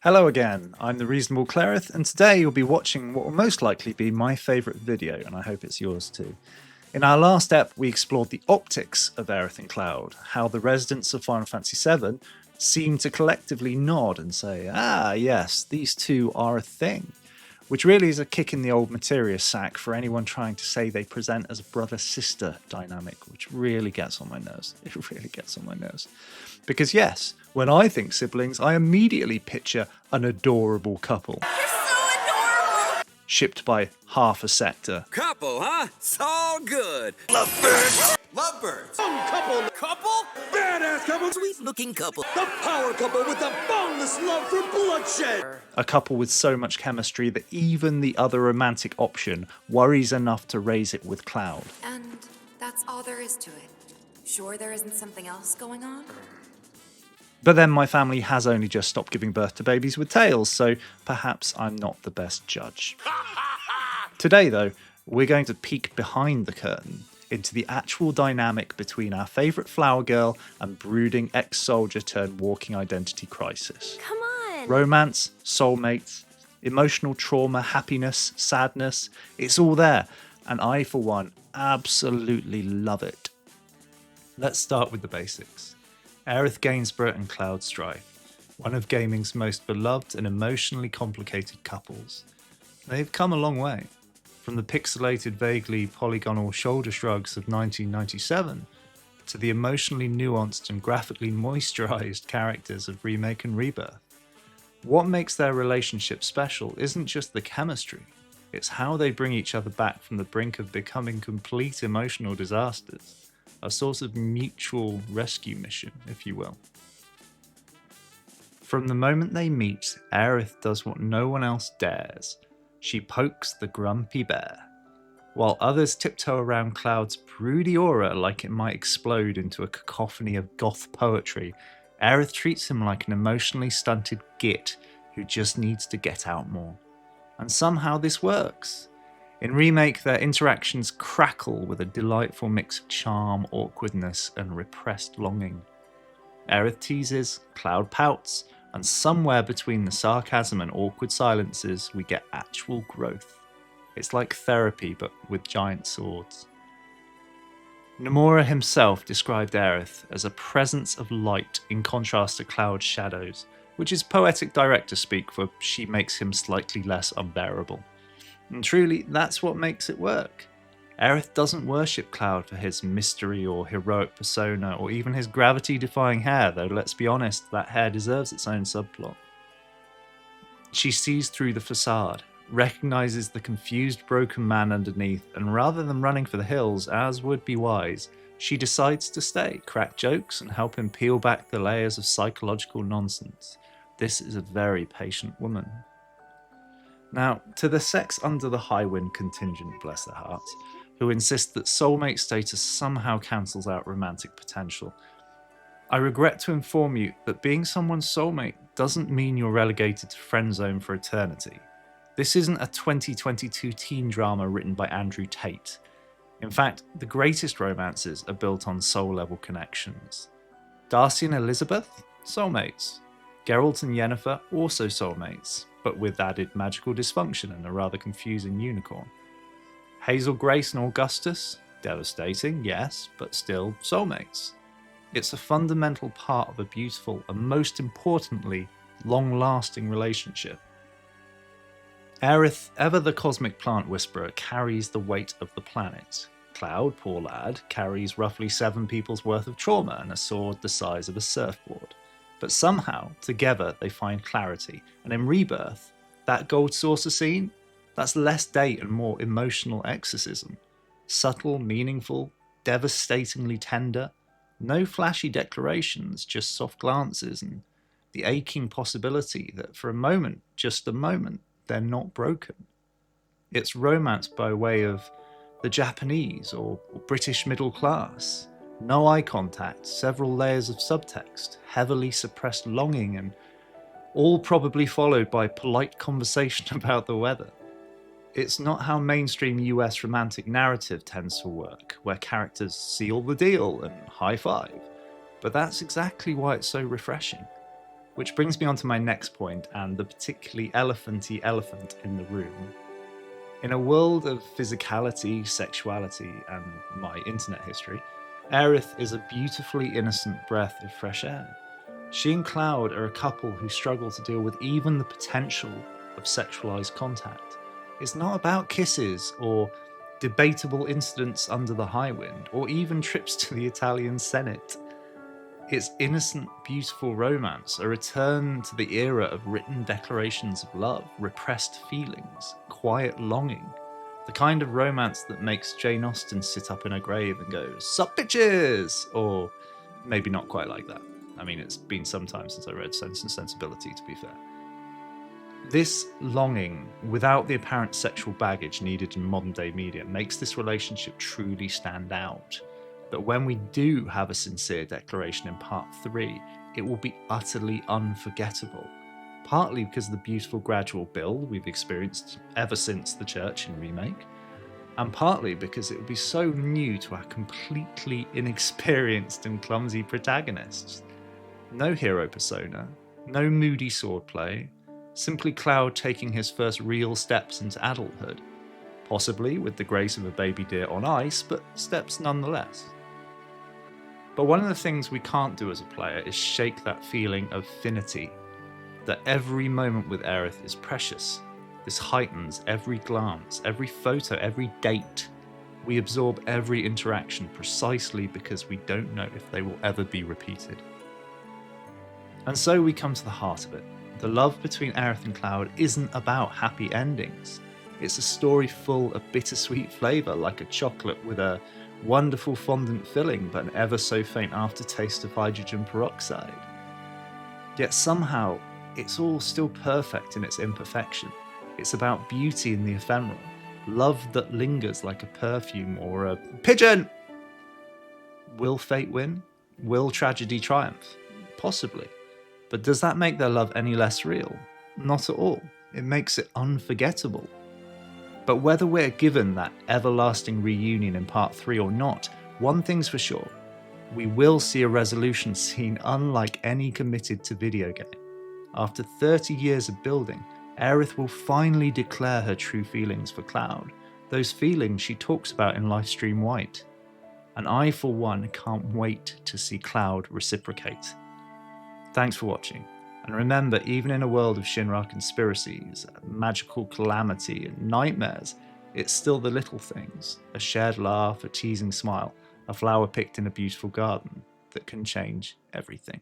Hello again, I'm the reasonable Clerith, and today you'll be watching what will most likely be my favourite video, and I hope it's yours too. In our last ep, we explored the optics of Aerith and Cloud, how the residents of Final Fantasy VII seem to collectively nod and say, ah yes, these two are a thing, which really is a kick in the old materia sack for anyone trying to say they present as a brother-sister dynamic, which really gets on my nerves. It really gets on my nerves. Because yes, when I think siblings, I immediately picture an adorable couple. You're so adorable! Shipped by half a sector. Couple, huh? So good. Lovebirds! Lovebirds. Couple! Couple? Badass couple! Sweet-looking couple. The power couple with the boundless love for bloodshed! A couple with so much chemistry that even the other romantic option worries enough to raise it with Cloud. And that's all there is to it. Sure there isn't something else going on? But then my family has only just stopped giving birth to babies with tails, so perhaps I'm not the best judge. Today though, we're going to peek behind the curtain into the actual dynamic between our favourite flower girl and brooding ex-soldier turned walking identity crisis. Come on! Romance, soulmates, emotional trauma, happiness, sadness, it's all there, and I for one absolutely love it. Let's start with the basics. Aerith Gainsborough and Cloud Strife, one of gaming's most beloved and emotionally complicated couples. They've come a long way, from the pixelated, vaguely polygonal shoulder shrugs of 1997 to the emotionally nuanced and graphically moisturized characters of Remake and Rebirth. What makes their relationship special isn't just the chemistry, it's how they bring each other back from the brink of becoming complete emotional disasters. A sort of mutual rescue mission, if you will. From the moment they meet, Aerith does what no one else dares. She pokes the grumpy bear. While others tiptoe around Cloud's broody aura like it might explode into a cacophony of goth poetry, Aerith treats him like an emotionally stunted git who just needs to get out more. And somehow this works. In Remake, their interactions crackle with a delightful mix of charm, awkwardness, and repressed longing. Aerith teases, Cloud pouts, and somewhere between the sarcasm and awkward silences, we get actual growth. It's like therapy, but with giant swords. Nomura himself described Aerith as a presence of light in contrast to Cloud's shadows, which is poetic director speak for she makes him slightly less unbearable. And truly, that's what makes it work. Aerith doesn't worship Cloud for his mystery or heroic persona or even his gravity-defying hair, though let's be honest, that hair deserves its own subplot. She sees through the facade, recognises the confused broken man underneath, and rather than running for the hills, as would be wise, she decides to stay, crack jokes, and help him peel back the layers of psychological nonsense. This is a very patient woman. Now, to the sex under the Highwind contingent, bless their hearts, who insist that soulmate status somehow cancels out romantic potential, I regret to inform you that being someone's soulmate doesn't mean you're relegated to friend zone for eternity. This isn't a 2022 teen drama written by Andrew Tate. In fact, the greatest romances are built on soul-level connections. Darcy and Elizabeth? Soulmates. Geralt and Yennefer? Also soulmates, but with added magical dysfunction and a rather confusing unicorn. Hazel Grace and Augustus? Devastating, yes, but still soulmates. It's a fundamental part of a beautiful and most importantly, long-lasting relationship. Aerith, ever the cosmic plant whisperer, carries the weight of the planet. Cloud, poor lad, carries roughly 7 people's worth of trauma and a sword the size of a surfboard. But somehow, together, they find clarity. And in Rebirth, that gold saucer scene, that's less date and more emotional exorcism. Subtle, meaningful, devastatingly tender. No flashy declarations, just soft glances and the aching possibility that for a moment, just a moment, they're not broken. It's romance by way of the Japanese or British middle class. No eye contact, several layers of subtext, heavily suppressed longing, and all probably followed by polite conversation about the weather. It's not how mainstream US romantic narrative tends to work, where characters seal the deal and high five, but that's exactly why it's so refreshing. Which brings me on to my next point and the particularly elephanty elephant in the room. In a world of physicality, sexuality, and my internet history, Aerith is a beautifully innocent breath of fresh air. She and Cloud are a couple who struggle to deal with even the potential of sexualized contact. It's not about kisses or debatable incidents under the high wind or even trips to the Italian Senate. It's innocent, beautiful romance, a return to the era of written declarations of love, repressed feelings, quiet longing, the kind of romance that makes Jane Austen sit up in her grave and go, "Sup bitches!" Or maybe not quite like that. I mean, it's been some time since I read Sense and Sensibility, to be fair. This longing, without the apparent sexual baggage needed in modern day media, makes this relationship truly stand out. But when we do have a sincere declaration in part 3, it will be utterly unforgettable. Partly because of the beautiful gradual build we've experienced ever since the Churchill remake, and partly because it will be so new to our completely inexperienced and clumsy protagonists. No hero persona, no moody swordplay, simply Cloud taking his first real steps into adulthood, possibly with the grace of a baby deer on ice, but steps nonetheless. But one of the things we can't do as a player is shake that feeling of finity, that every moment with Aerith is precious. This heightens every glance, every photo, every date. We absorb every interaction precisely because we don't know if they will ever be repeated. And so we come to the heart of it. The love between Aerith and Cloud isn't about happy endings. It's a story full of bittersweet flavour, like a chocolate with a wonderful fondant filling but an ever so faint aftertaste of hydrogen peroxide. Yet somehow, it's all still perfect in its imperfection. It's about beauty in the ephemeral, love that lingers like a perfume or a pigeon! Will fate win? Will tragedy triumph? Possibly. But does that make their love any less real? Not at all. It makes it unforgettable. But whether we're given that everlasting reunion in part 3 or not, one thing's for sure. We will see a resolution scene unlike any committed to video game. After 30 years of building, Aerith will finally declare her true feelings for Cloud, those feelings she talks about in Livestream White. And I, for one, can't wait to see Cloud reciprocate. Thanks for watching. And remember, even in a world of Shinra conspiracies, magical calamity, and nightmares, it's still the little things, a shared laugh, a teasing smile, a flower picked in a beautiful garden, that can change everything.